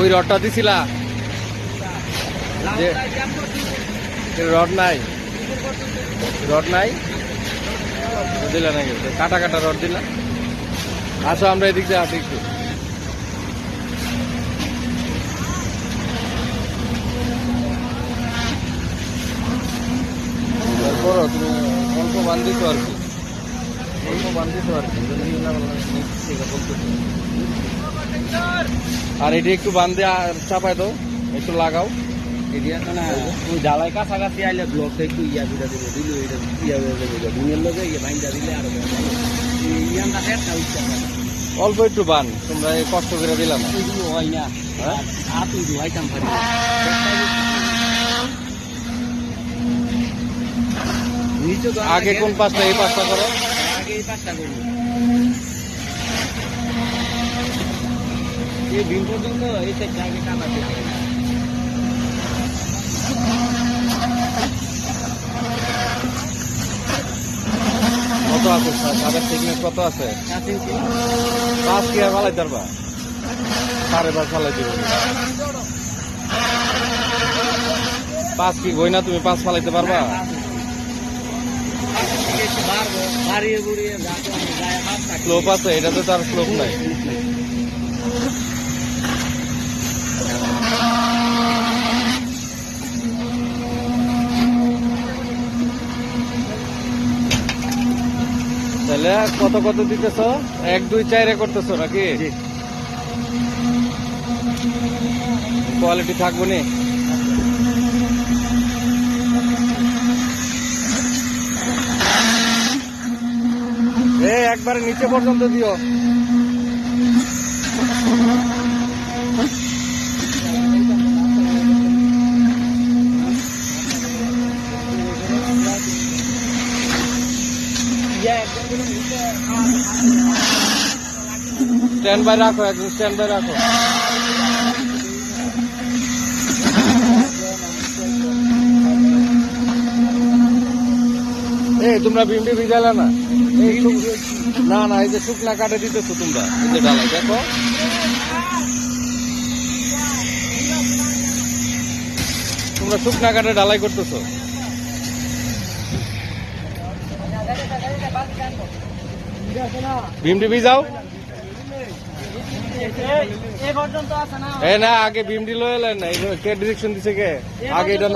ওই রডটা দিছিলা রড নাই দিলা নাকি কাটা কাটা রড দিলা আসো আমরা এদিক দিয়ে আসি একটু করো তুমি অল্প বান্ধিত আর কি আর এটি একটু বান্ধে চাপাই দাও একটু লাগাও জ্বালাই কাছাকাছি আইলে ব্লকটা একটু ইয়া দিলে দেবো দিলে ইয়া হয়ে যাবে দুনিয়ার লোকে বাইন্দা দিলে আরো অল্প একটু বান তোমরা কষ্ট করে দিলা না হয় না আপনি ধোয়াইতাম পারি আগে কোন পাঁচটা এই পাঁচটা করো আগে এই পাঁচটা করবো এই দিন পর্যন্ত এই সাইডটা আগে কাটাতে হবে কত আছে সাদের থিকনেস কত আছে 5 কি আর ফালাই পারবা 5.5 ফালাই দিব 5 কি গই না তুমি 5 ফালাইতে পারবা স্লোপ আছে এটাতে তো আর স্লোপ নাই তাহলে কত কত দিতেছ 1 2 4 করতেছো নাকি কোয়ালিটি থাকবো নি একবারে নিচে পর্যন্ত দিও স্ট্যান্ড বাই রাখো একদম স্ট্যান্ড বাই রাখো তোমরা বিমটি ভিজালে না না এই যে শুকনা কাটে দিতেছো তোমরা এই যে ডালাই দেখো তোমরা শুকনা কাটে ডালাই করতেছো বিমটি ভিজাও না আগে বিমটি লয়ে এলেন না কে ডিরেকশন দিছে কে আগে এটা